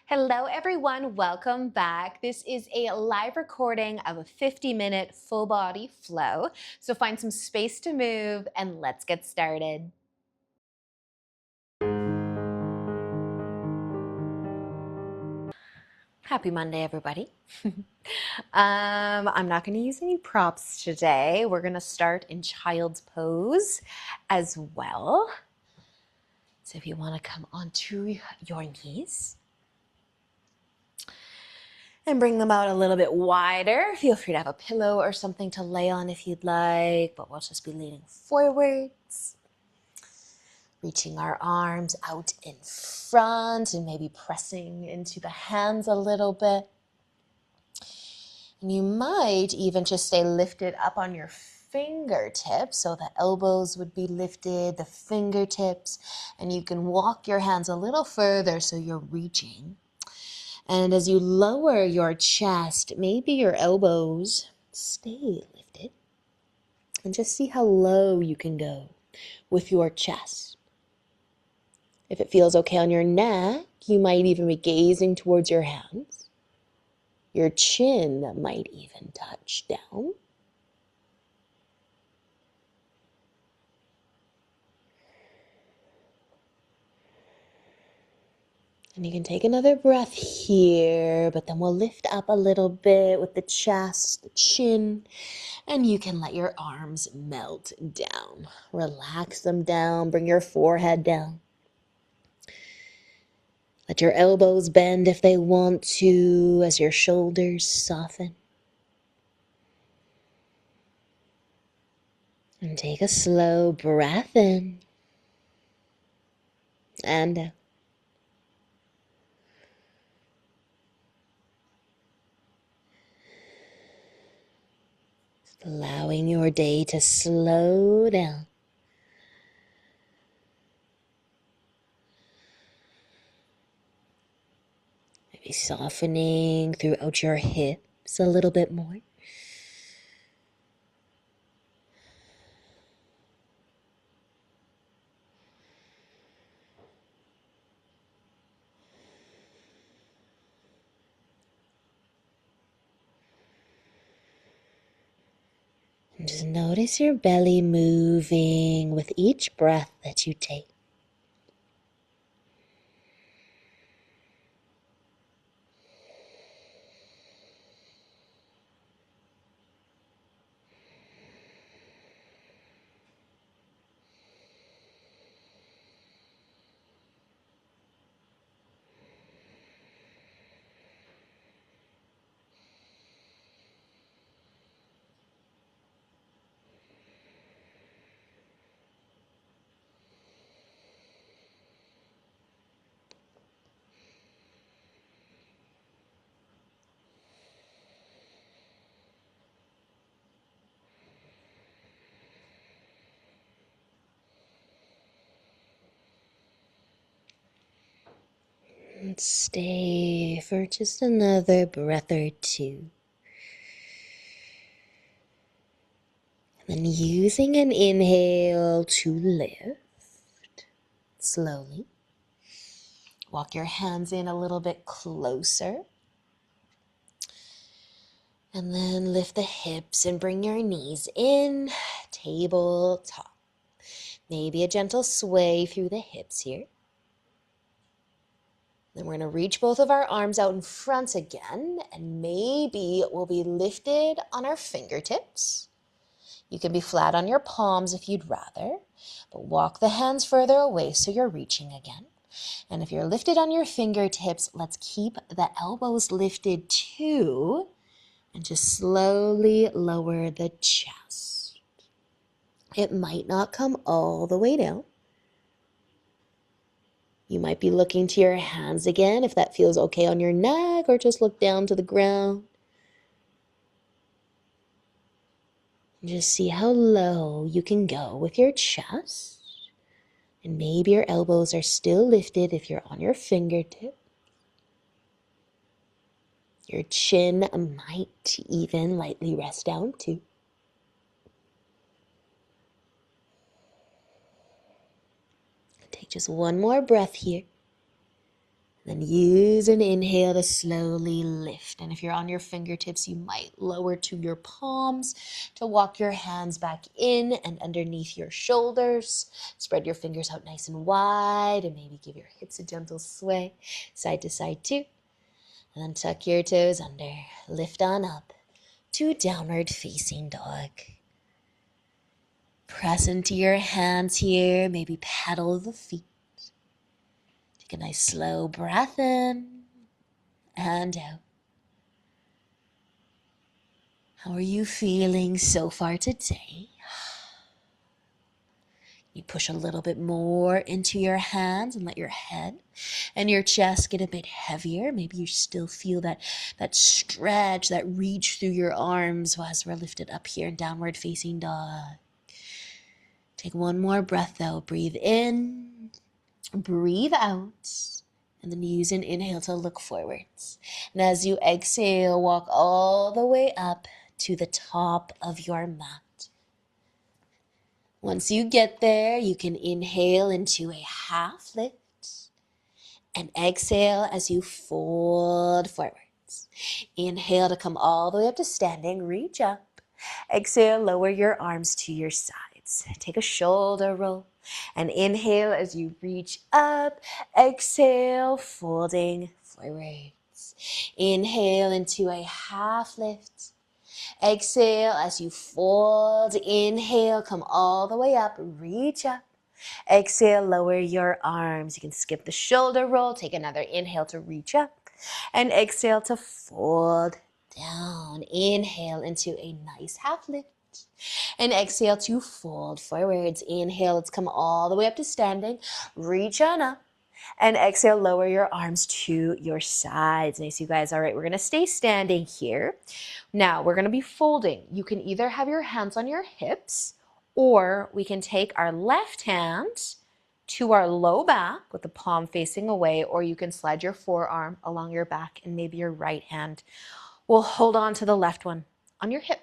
Hello, everyone. Welcome back. This is a live recording of a 50-minute full body flow. So find some space to move and let's get started. Happy Monday, everybody. I'm not going to use any props today. We're going to start in child's pose as well. So if you want to come onto your knees, and bring them out a little bit wider. Feel free to have a pillow or something to lay on if you'd like, but we'll just be leaning forwards. Reaching our arms out in front and maybe pressing into the hands a little bit. And you might even just stay lifted up on your fingertips, so the elbows would be lifted, the fingertips, and you can walk your hands a little further so you're reaching. And as you lower your chest, maybe your elbows stay lifted. And just see how low you can go with your chest. If it feels okay on your neck, you might even be gazing towards your hands. Your chin might even touch down. And you can take another breath here, but then we'll lift up a little bit with the chest, the chin, and you can let your arms melt down. Relax them down, bring your forehead down. Let your elbows bend if they want to as your shoulders soften. And take a slow breath in and out. Allowing your day to slow down. Maybe softening throughout your hips a little bit more. And just notice your belly moving with each breath that you take. And stay for just another breath or two. And then using an inhale to lift slowly. Walk your hands in a little bit closer. And then lift the hips and bring your knees in, tabletop. Maybe a gentle sway through the hips here. Then we're going to reach both of our arms out in front again, and maybe we'll be lifted on our fingertips. You can be flat on your palms if you'd rather, but walk the hands further away so you're reaching again. And if you're lifted on your fingertips, let's keep the elbows lifted too, and just slowly lower the chest. It might not come all the way down. You might be looking to your hands again if that feels okay on your neck, or just look down to the ground. And just see how low you can go with your chest. And maybe your elbows are still lifted if you're on your fingertip. Your chin might even lightly rest down too. Take just one more breath here. Then use an inhale to slowly lift. And if you're on your fingertips, you might lower to your palms to walk your hands back in and underneath your shoulders. Spread your fingers out nice and wide and maybe give your hips a gentle sway side to side too. And then tuck your toes under. Lift on up to downward facing dog. Press into your hands here. Maybe pedal the feet. Take a nice slow breath in and out. How are you feeling so far today? You push a little bit more into your hands and let your head and your chest get a bit heavier. Maybe you still feel that stretch, that reach through your arms as we're lifted up here in downward facing dog. Take one more breath though. Breathe in, breathe out, and then use an inhale to look forwards. And as you exhale, walk all the way up to the top of your mat. Once you get there, you can inhale into a half lift and exhale as you fold forwards. Inhale to come all the way up to standing, reach up. Exhale, lower your arms to your sides. Take a shoulder roll and inhale as you reach up. Exhale, folding forwards. Inhale into a half lift. Exhale as you fold. Inhale, come all the way up, reach up. Exhale, lower your arms. You can skip the shoulder roll. Take another inhale to reach up. And exhale to fold down. Inhale into a nice half lift. And exhale to fold forwards. Inhale, let's come all the way up to standing. Reach on up. And exhale, lower your arms to your sides. Nice, you guys. All right, we're going to stay standing here. Now, we're going to be folding. You can either have your hands on your hips, or we can take our left hand to our low back with the palm facing away, or you can slide your forearm along your back and maybe your right hand will hold on to the left one on your hip.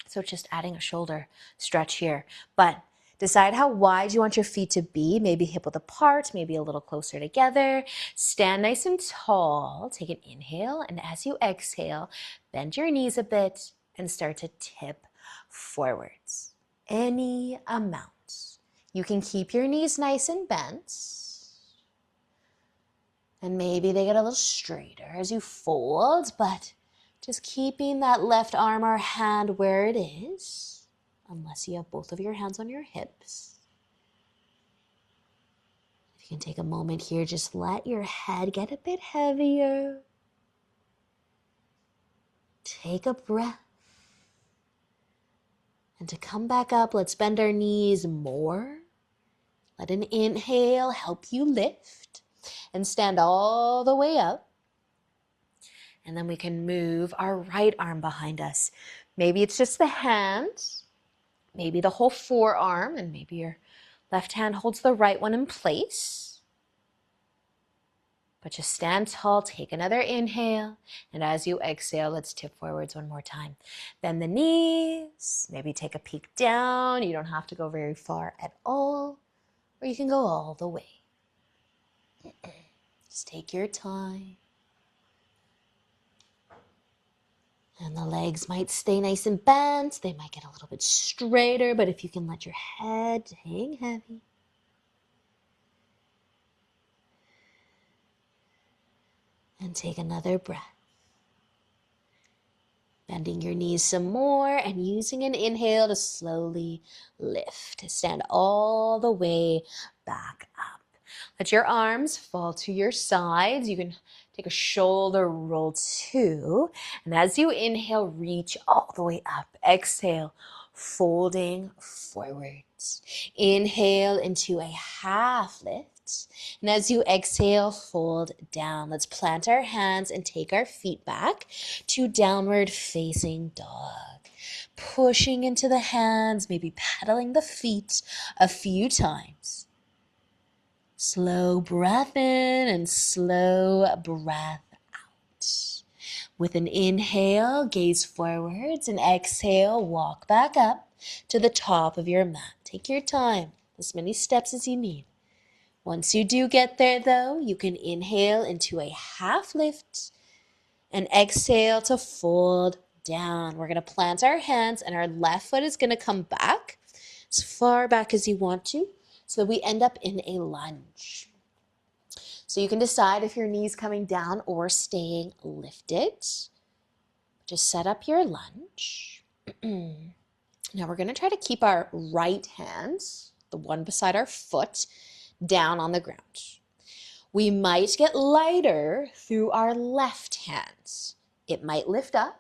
So just adding a shoulder stretch here. But decide how wide you want your feet to be, maybe hip width apart, maybe a little closer together. Stand nice and tall. Take an inhale, and as you exhale, bend your knees a bit and start to tip forwards. Any amount. You can keep your knees nice and bent, and maybe they get a little straighter as you fold, but just keeping that left arm or hand where it is, unless you have both of your hands on your hips. If you can take a moment here, just let your head get a bit heavier. Take a breath. And to come back up, let's bend our knees more. Let an inhale help you lift and stand all the way up. And then we can move our right arm behind us. Maybe it's just the hand, maybe the whole forearm, and maybe your left hand holds the right one in place. But just stand tall, take another inhale, and as you exhale, let's tip forwards one more time. Bend the knees, maybe take a peek down. You don't have to go very far at all, or you can go all the way. Just take your time. And the legs might stay nice and bent. They might get a little bit straighter, but if you can let your head hang heavy. And take another breath. Bending your knees some more and using an inhale to slowly lift. Stand all the way back up. Let your arms fall to your sides. You can take a shoulder roll too. And as you inhale, reach all the way up. Exhale, folding forwards. Inhale into a half lift. And as you exhale, fold down. Let's plant our hands and take our feet back to downward facing dog. Pushing into the hands, maybe pedaling the feet a few times. Slow breath in and slow breath out. With an inhale, gaze forwards, and exhale, walk back up to the top of your mat. Take your time, as many steps as you need. Once you do get there though, you can inhale into a half lift and exhale to fold down. We're going to plant our hands and our left foot is going to come back as far back as you want to so that we end up in a lunge. So you can decide if your knees coming down or staying lifted. Just set up your lunge. Now we're going to try to keep our right hand, the one beside our foot, down on the ground. We might get lighter through our left hand. It might lift up,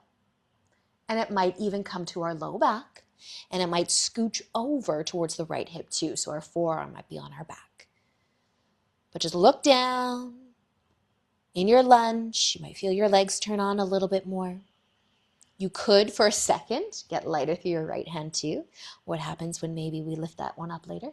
and it might even come to our low back, and it might scooch over towards the right hip too, so our forearm might be on our back. But just look down. In your lunge, you might feel your legs turn on a little bit more. You could, for a second, get lighter through your right hand too. What happens when maybe we lift that one up later?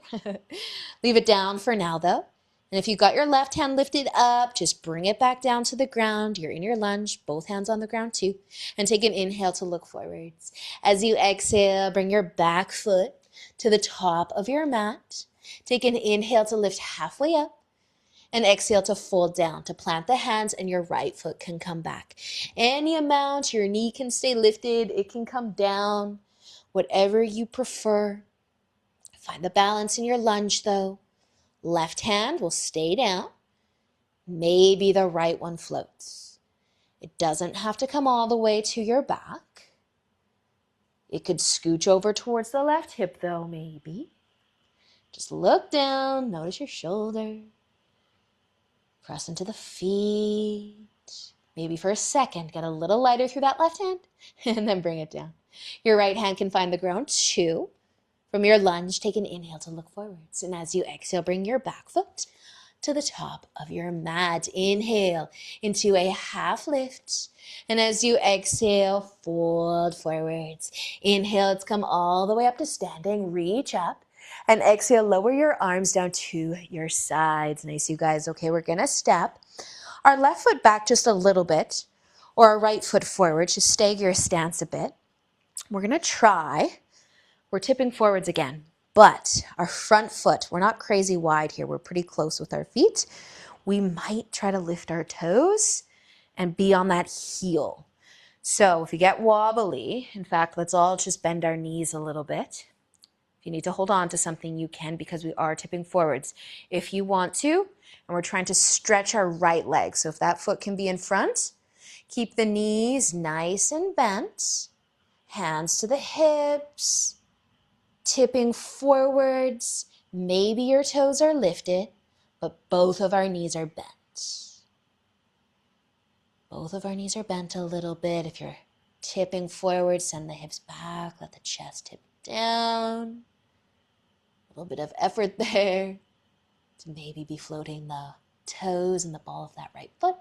Leave it down for now though. And if you got your left hand lifted up, just bring it back down to the ground. You're in your lunge, both hands on the ground too. And take an inhale to look forwards. As you exhale, bring your back foot to the top of your mat. Take an inhale to lift halfway up. And exhale to fold down, to plant the hands, and your right foot can come back. Any amount, your knee can stay lifted, it can come down, whatever you prefer. Find the balance in your lunge though. Left hand will stay down. Maybe the right one floats. It doesn't have to come all the way to your back. It could scooch over towards the left hip though, maybe. Just look down, notice your shoulder. Press into the feet. Maybe for a second, get a little lighter through that left hand and then bring it down. Your right hand can find the ground too. From your lunge, take an inhale to look forwards. And as you exhale, bring your back foot to the top of your mat. Inhale into a half lift. And as you exhale, fold forwards. Inhale, let's come all the way up to standing. Reach up. And exhale, lower your arms down to your sides. Nice, you guys. Okay, we're going to step our left foot back just a little bit, or our right foot forward. Just stagger your stance a bit. We're going to try. We're tipping forwards again, but our front foot, we're not crazy wide here. We're pretty close with our feet. We might try to lift our toes and be on that heel. So if you get wobbly, in fact, let's all just bend our knees a little bit. If you need to hold on to something, you can, because we are tipping forwards. If you want to, and we're trying to stretch our right leg. So if that foot can be in front, keep the knees nice and bent. Hands to the hips, tipping forwards. Maybe your toes are lifted, but both of our knees are bent. Both of our knees are bent a little bit. If you're tipping forward, send the hips back, let the chest tip down. A little bit of effort there to maybe be floating the toes and the ball of that right foot.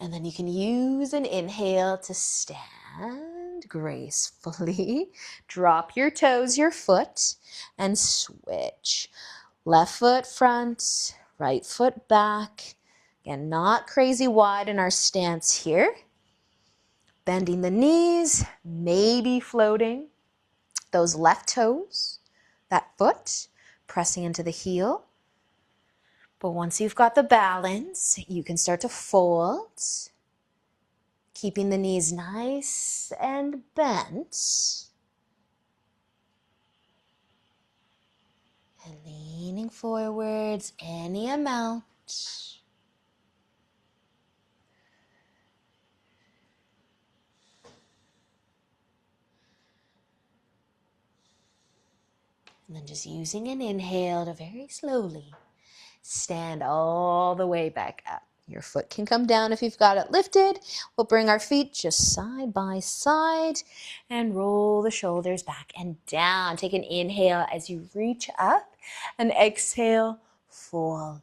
And then you can use an inhale to stand gracefully. Drop your toes, your foot, and switch. Left foot front, right foot back. Again, not crazy wide in our stance here. Bending the knees, maybe floating those left toes, that foot, pressing into the heel. But once you've got the balance, you can start to fold, keeping the knees nice and bent. And leaning forwards any amount. And then just using an inhale to very slowly stand all the way back up. Your foot can come down if you've got it lifted. We'll bring our feet just side by side and roll the shoulders back and down. Take an inhale as you reach up and exhale, fold.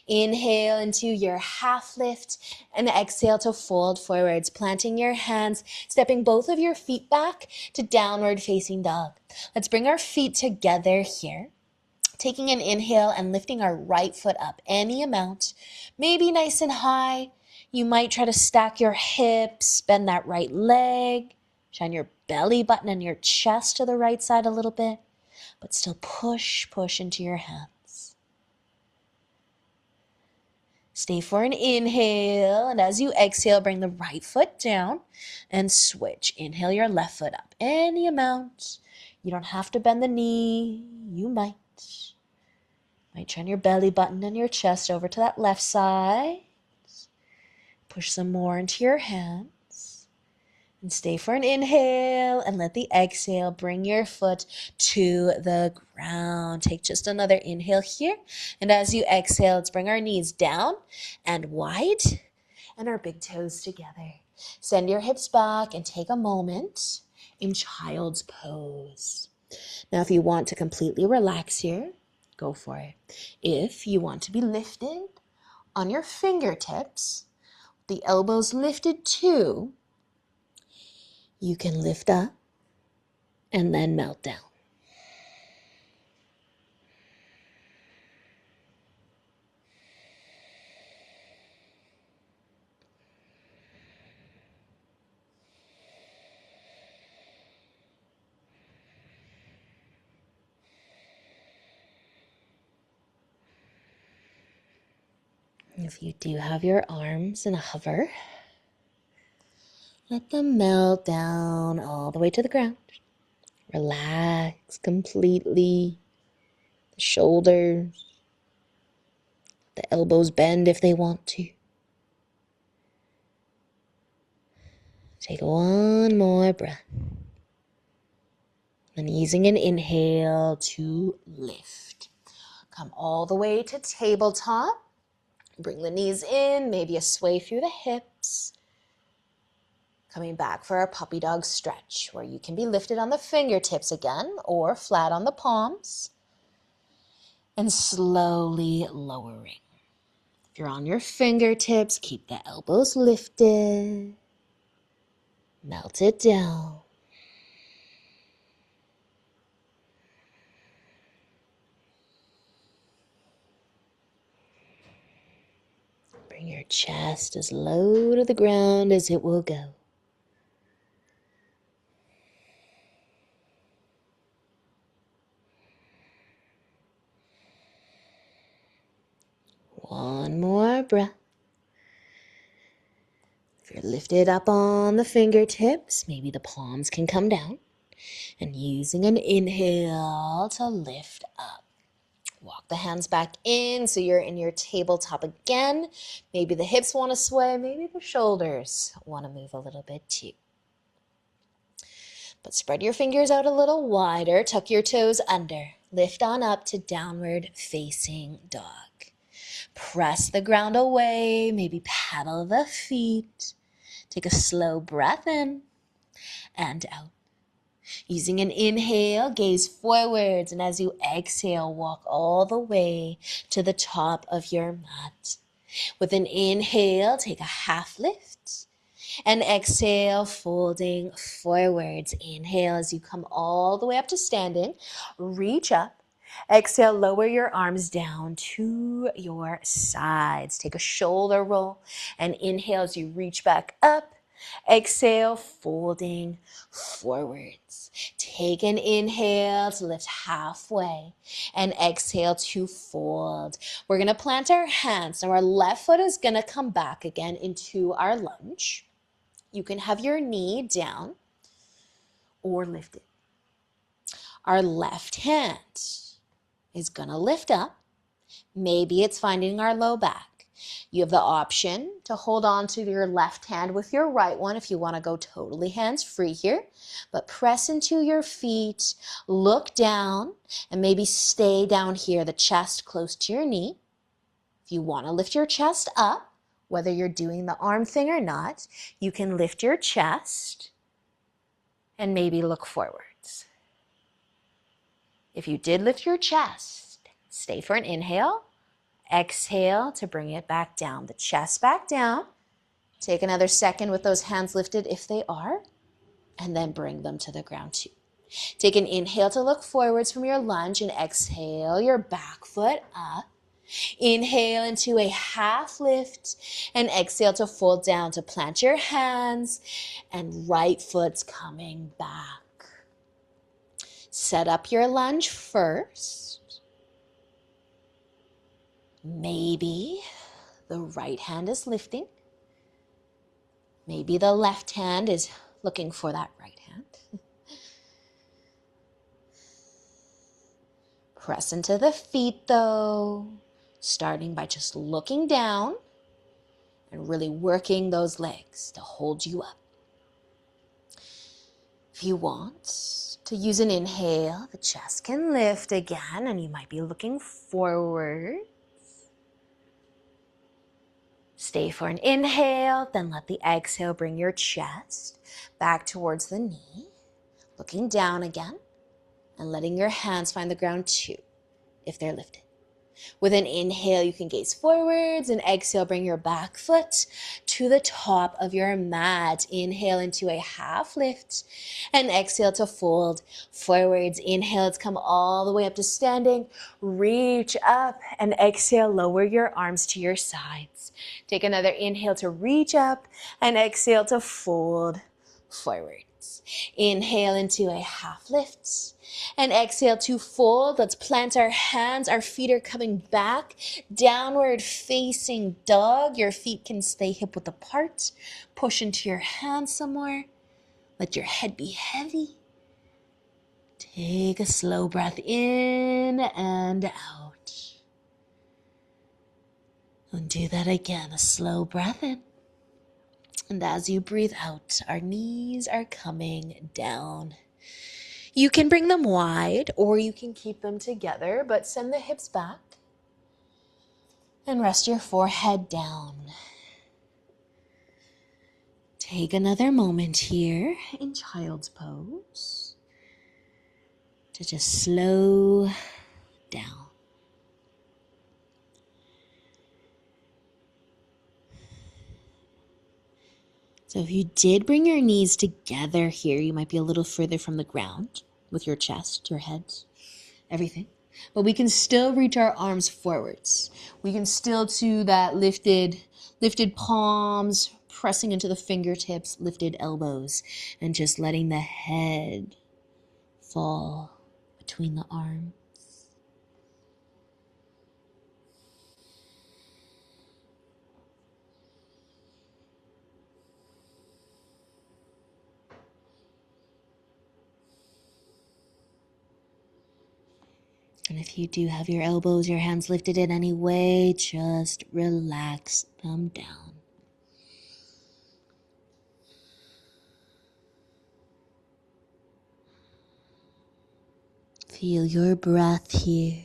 Inhale into your half lift and exhale to fold forwards, planting your hands, stepping both of your feet back to downward facing dog. Let's bring our feet together here. Taking an inhale and lifting our right foot up any amount, maybe nice and high. You might try to stack your hips, bend that right leg, shine your belly button and your chest to the right side a little bit, but still push into your hands. Stay for an inhale, and as you exhale, bring the right foot down and switch. Inhale your left foot up any amount. You don't have to bend the knee. You might. Might turn your belly button and your chest over to that left side. Push some more into your hands. And stay for an inhale, and let the exhale bring your foot to the ground. Take just another inhale here. And as you exhale, let's bring our knees down and wide and our big toes together. Send your hips back and take a moment in child's pose. Now, if you want to completely relax here, go for it. If you want to be lifted on your fingertips, the elbows lifted too, you can lift up and then melt down. If you do have your arms in a hover, let them melt down all the way to the ground. Relax completely. The shoulders, the elbows bend if they want to. Take one more breath. And using an inhale to lift. Come all the way to tabletop. Bring the knees in, maybe a sway through the hips. Coming back for our puppy dog stretch, where you can be lifted on the fingertips again or flat on the palms. And slowly lowering. If you're on your fingertips, keep the elbows lifted. Melt it down. Bring your chest as low to the ground as it will go. One more breath. If you're lifted up on the fingertips, maybe the palms can come down. And using an inhale to lift up. Walk the hands back in so you're in your tabletop again. Maybe the hips want to sway, maybe the shoulders want to move a little bit too. But spread your fingers out a little wider, tuck your toes under. Lift on up to downward facing dog. Press the ground away, maybe paddle the feet. Take a slow breath in and out. Using an inhale, gaze forwards, and as you exhale, walk all the way to the top of your mat. With an inhale, take a half lift, and exhale, folding forwards. Inhale as you come all the way up to standing, reach up. Exhale, lower your arms down to your sides. Take a shoulder roll, and inhale as you reach back up. Exhale, folding forwards. Take an inhale to lift halfway and exhale to fold. We're going to plant our hands. Now our left foot is going to come back again into our lunge. You can have your knee down or lift it. Our left hand is going to lift up. Maybe it's finding our low back. You have the option to hold on to your left hand with your right one if you want to go totally hands-free here. But press into your feet, look down, and maybe stay down here, the chest close to your knee. If you want to lift your chest up, whether you're doing the arm thing or not, you can lift your chest and maybe look forwards. If you did lift your chest, stay for an inhale. Exhale to bring it back down, the chest back down. Take another second with those hands lifted if they are, and then bring them to the ground too. Take an inhale to look forwards from your lunge and exhale your back foot up. Inhale into a half lift and exhale to fold down to plant your hands and right foot's coming back. Set up your lunge first. Maybe The right hand is lifting. Maybe the left hand is looking for that right hand. Press into the feet though, starting by just looking down and really working those legs to hold you up. If you want to use an inhale, the chest can lift again and you might be looking forward. Stay for an inhale, then let the exhale bring your chest back towards the knee. Looking down again and letting your hands find the ground too, if they're lifted. With an inhale, you can gaze forwards, and exhale, bring your back foot to the top of your mat. Inhale into a half lift, and exhale to fold forwards. Inhale to come all the way up to standing. Reach up, and exhale, lower your arms to your sides. Take another inhale to reach up, and exhale to fold forwards. Inhale into a half lift. And exhale to fold. Let's plant our hands. Our feet are coming back. Downward facing dog. Your feet can stay hip width apart. Push into your hands some more. Let your head be heavy. Take a slow breath in and out. And do that again. A slow breath in. And as you breathe out, our knees are coming down. You can bring them wide or you can keep them together, but send the hips back and rest your forehead down. Take another moment here in child's pose to just slow down. So if you did bring your knees together here, you might be a little further from the ground with your chest, your head, everything. But we can still reach our arms forwards. We can still do that lifted palms, pressing into the fingertips, lifted elbows, and just letting the head fall between the arms. And if you do have your elbows, your hands lifted in any way, just relax them down. Feel your breath here.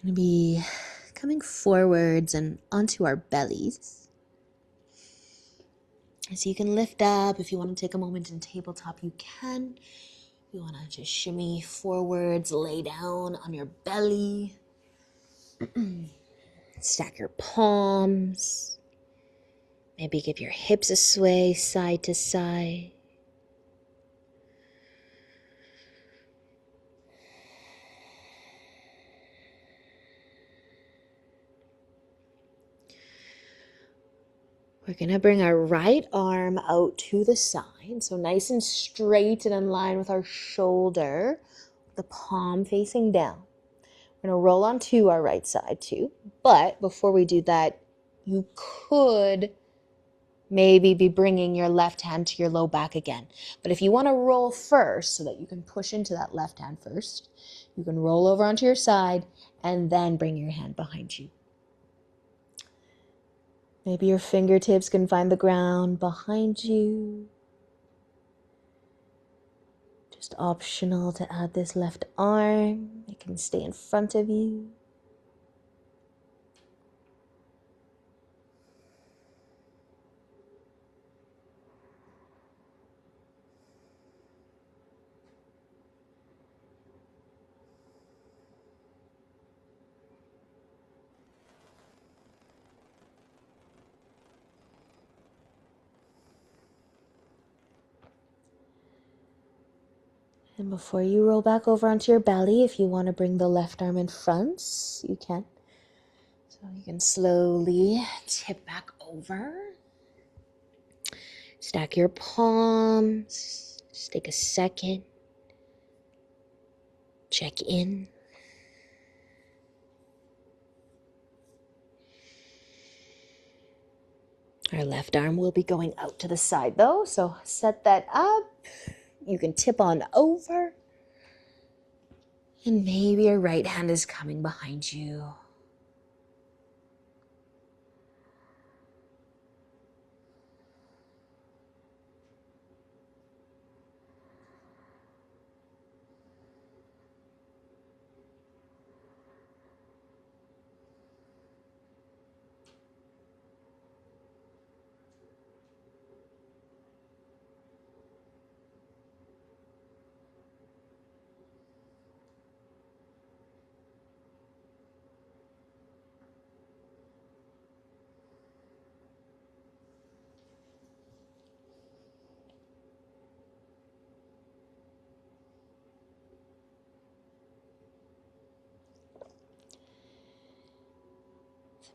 We're going to be coming forwards and onto our bellies. So you can lift up. If you want to take a moment in tabletop, you can. You want to just shimmy forwards, lay down on your belly. Stack your palms. Maybe give your hips a sway side to side. We're going to bring our right arm out to the side. So nice and straight and in line with our shoulder. The palm facing down. We're going to roll onto our right side too. But before we do that, you could maybe be bringing your left hand to your low back again. But if you want to roll first so that you can push into that left hand first, you can roll over onto your side and then bring your hand behind you. Maybe your fingertips can find the ground behind you. Just optional to add this left arm. It can stay in front of you. And before you roll back over onto your belly, if you want to bring the left arm in front, you can. So you can slowly tip back over. Stack your palms. Just take a second. Check in. Our left arm will be going out to the side though, so set that up. You can tip on over. And maybe your right hand is coming behind you.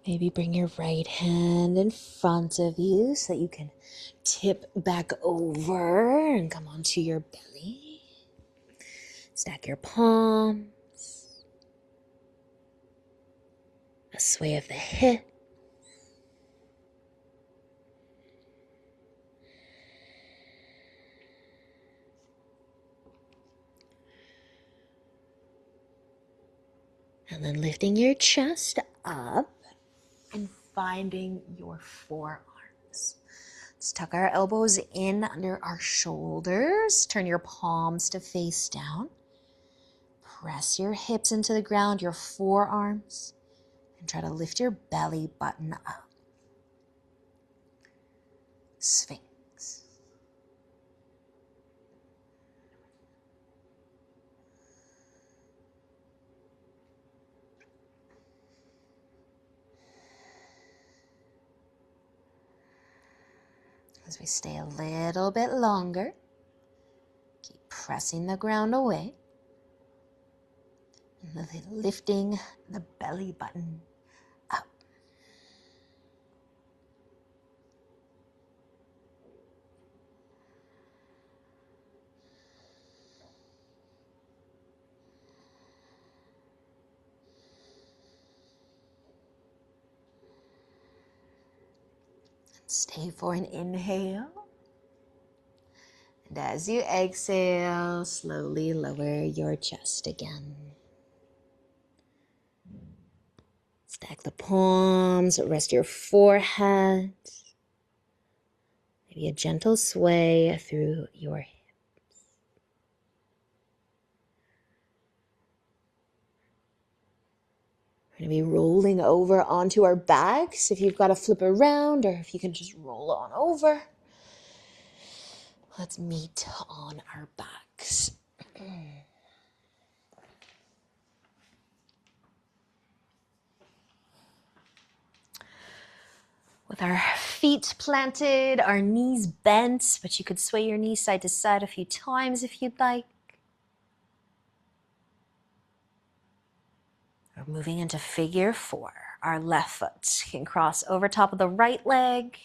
Maybe bring your right hand in front of you so that you can tip back over and come onto your belly. Stack your palms. A sway of the hip. And then lifting your chest up and finding your forearms. Let's tuck our elbows in under our shoulders. Turn your palms to face down. Press your hips into the ground, your forearms, and try to lift your belly button up. Sphinx. As we stay a little bit longer, keep pressing the ground away. And then lifting the belly button up. Stay for an inhale. And as you exhale, slowly lower your chest again. Stack the palms, rest your forehead. Maybe a gentle sway through your hips. We're going to be rolling over onto our backs. If you've got to flip around or if you can just roll on over. Let's meet on our backs. With our feet planted, our knees bent, but you could sway your knees side to side a few times if you'd like. We're moving into figure four. Our left foot can cross over top of the right leg.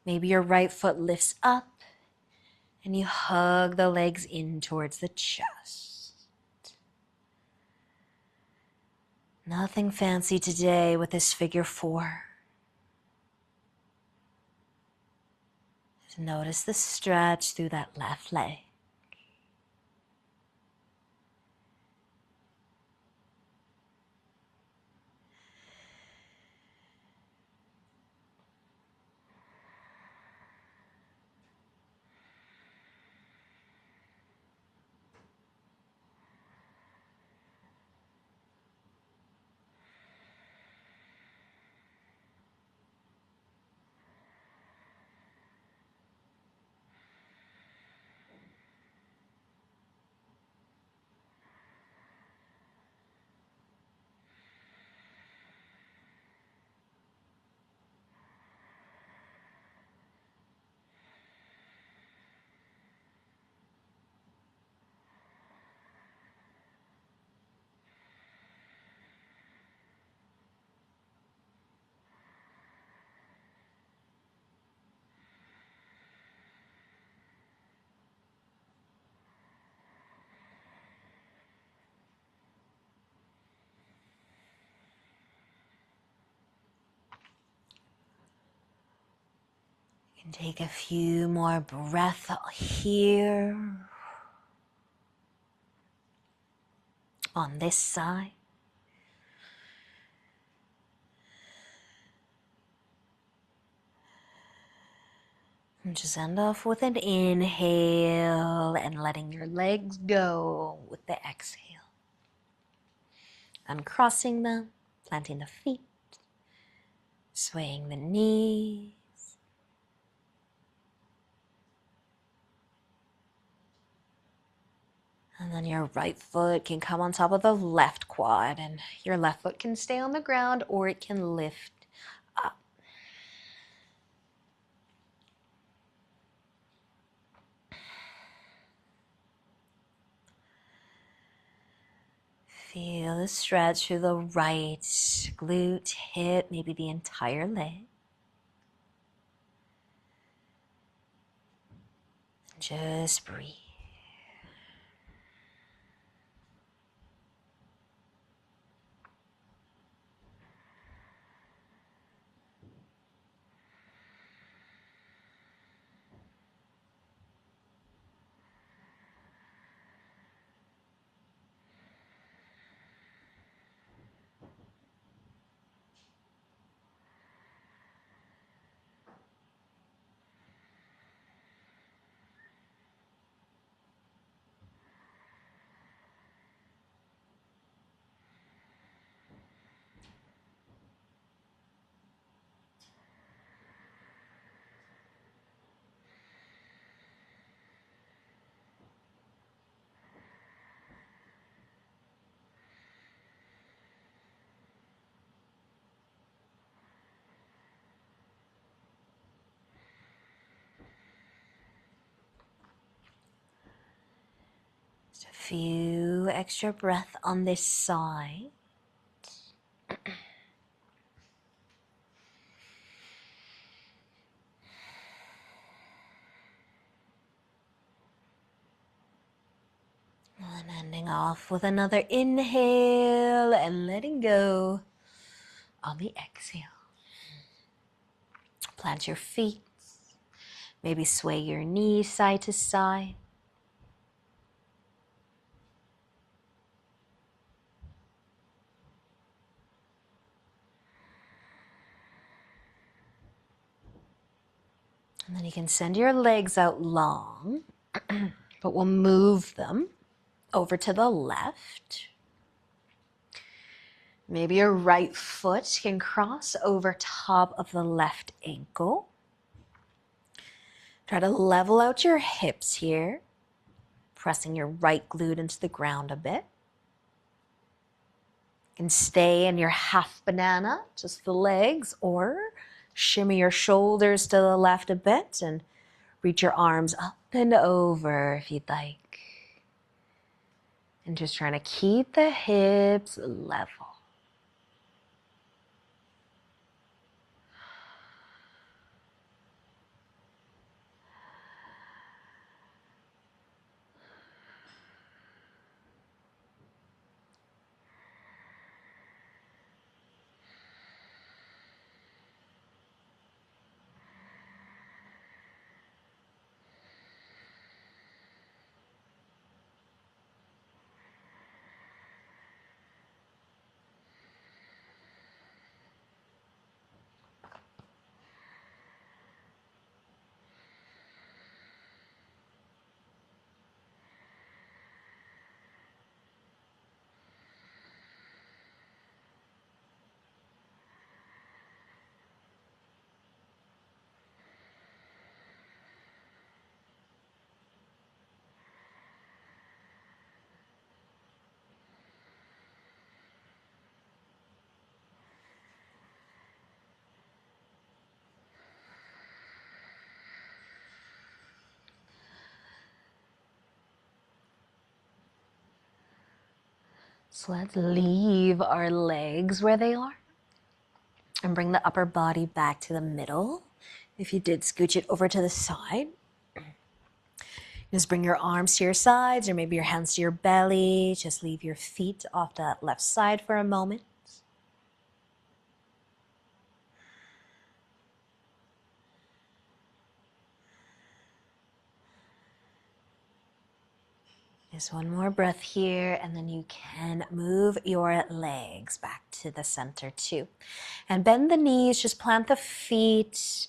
Maybe your right foot lifts up and you hug the legs in towards the chest. Nothing fancy today with this figure four. Just notice the stretch through that left leg. And take a few more breaths here on this side. And just end off with an inhale and letting your legs go with the exhale. Uncrossing them, planting the feet, swaying the knees. And then your right foot can come on top of the left quad, and your left foot can stay on the ground or it can lift up. Feel the stretch through the right glute, hip, maybe the entire leg. Just breathe. Just a few extra breath on this side. And ending off with another inhale and letting go on the exhale. Plant your feet. Maybe sway your knees side to side. And then you can send your legs out long, but we'll move them over to the left. Maybe your right foot can cross over top of the left ankle. Try to level out your hips here, pressing your right glute into the ground a bit. You can stay in your half banana, just the legs, or shimmy your shoulders to the left a bit and reach your arms up and over if you'd like. And just trying to keep the hips level. So let's leave our legs where they are and bring the upper body back to the middle. If you did scooch it over to the side, just bring your arms to your sides or maybe your hands to your belly. Just leave your feet off that left side for a moment. Just one more breath here, and then you can move your legs back to the center too. And bend the knees, just plant the feet.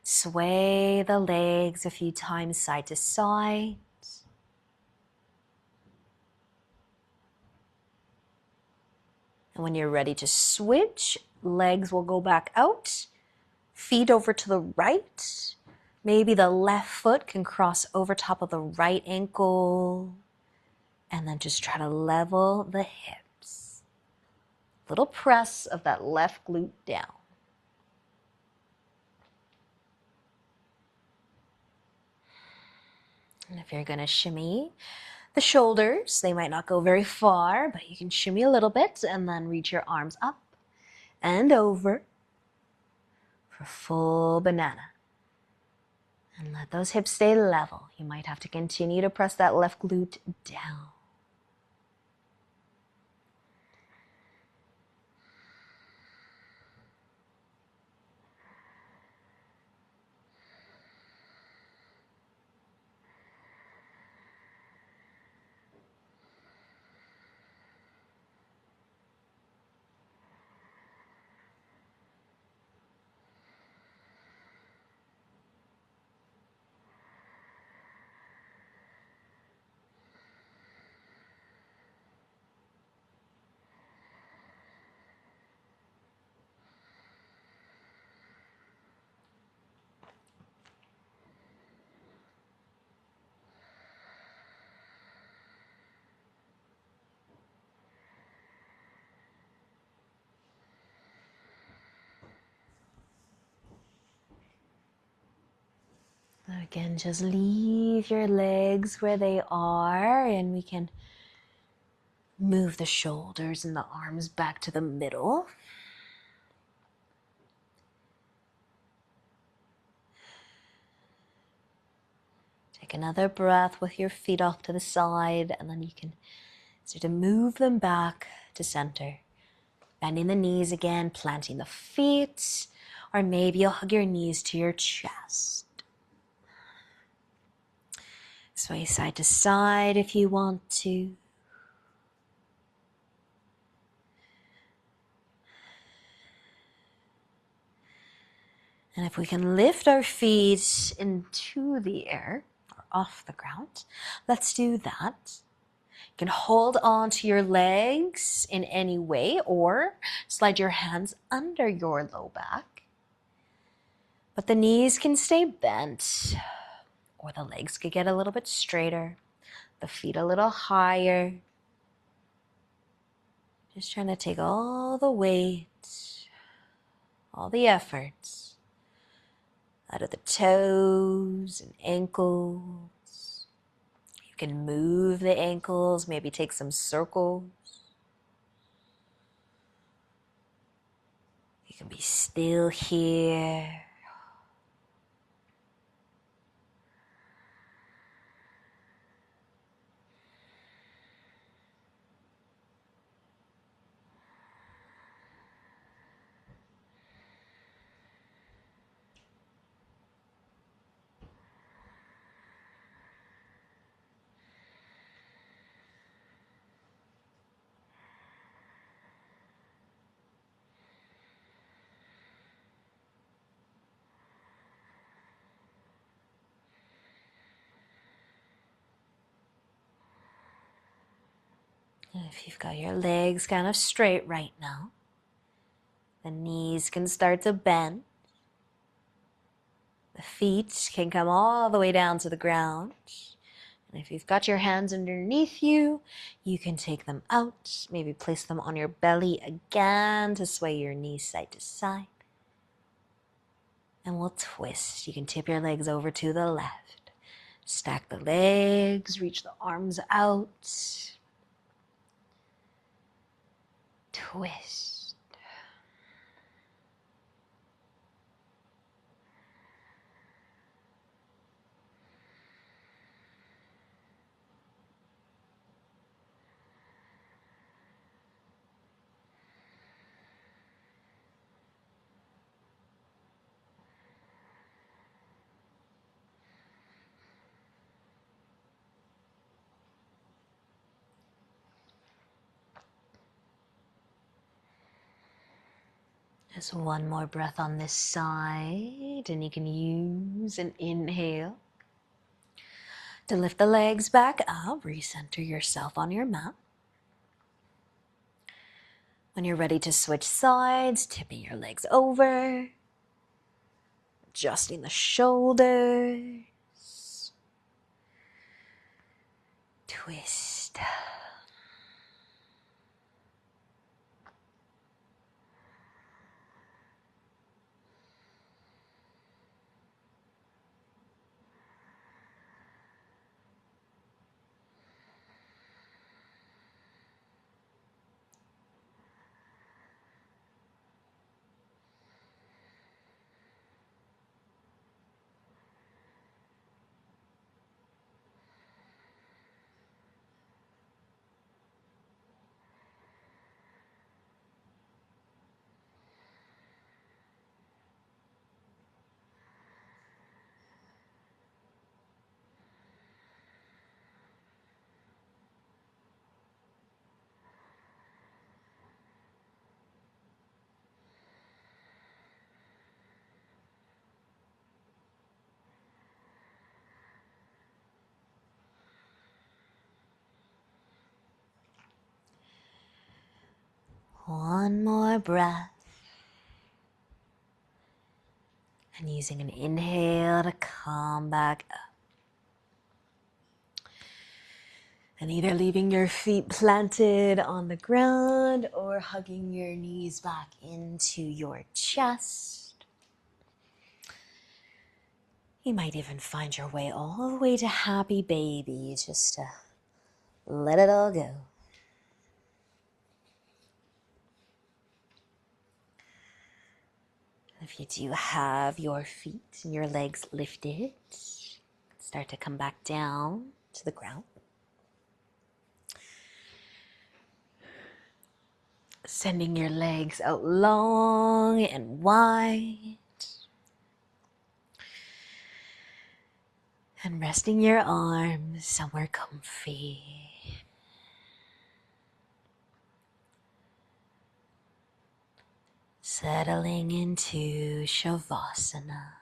Sway the legs a few times side to side. And when you're ready to switch, legs will go back out, feet over to the right. Maybe the left foot can cross over top of the right ankle. And then just try to level the hips. Little press of that left glute down. And if you're going to shimmy the shoulders, they might not go very far, but you can shimmy a little bit and then reach your arms up and over for full banana. And let those hips stay level. You might have to continue to press that left glute down. Again, just leave your legs where they are, and we can move the shoulders and the arms back to the middle. Take another breath with your feet off to the side, and then you can start to move them back to center. Bending the knees again, planting the feet, or maybe you'll hug your knees to your chest. Sway side to side if you want to. And if we can lift our feet into the air or off the ground, let's do that. You can hold on to your legs in any way or slide your hands under your low back. But the knees can stay bent, or the legs could get a little bit straighter, the feet a little higher. Just trying to take all the weight, all the effort out of the toes and ankles. You can move the ankles, maybe take some circles. You can be still here. And if you've got your legs kind of straight right now, the knees can start to bend. The feet can come all the way down to the ground. And if you've got your hands underneath you, you can take them out. Maybe place them on your belly again to sway your knees side to side. And we'll twist. You can tip your legs over to the left. Stack the legs, reach the arms out. Twist. Just one more breath on this side, and you can use an inhale to lift the legs back up, recenter yourself on your mat. When you're ready to switch sides, tipping your legs over, adjusting the shoulders, twist. One more breath. And using an inhale to come back up. And either leaving your feet planted on the ground or hugging your knees back into your chest. You might even find your way all the way to happy baby, just to let it all go. If you do have your feet and your legs lifted, start to come back down to the ground. Sending your legs out long and wide. And resting your arms somewhere comfy. Settling into Shavasana.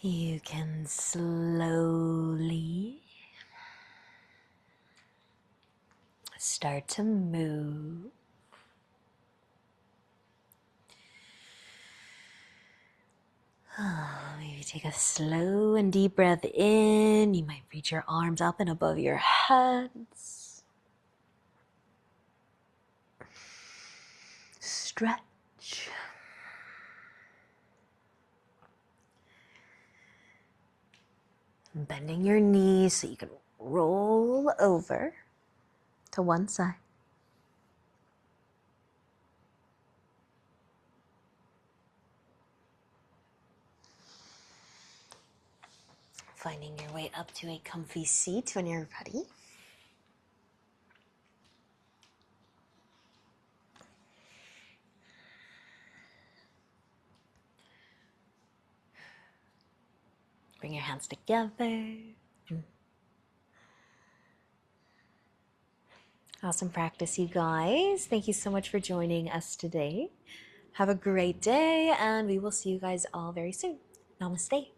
You can slowly start to move. Maybe take a slow and deep breath in. You might reach your arms up and above your heads. Stretch. Bending your knees so you can roll over to one side. Finding your way up to a comfy seat when you're ready. Bring your hands together. Awesome practice, you guys. Thank you so much for joining us today. Have a great day, and we will see you guys all very soon. Namaste.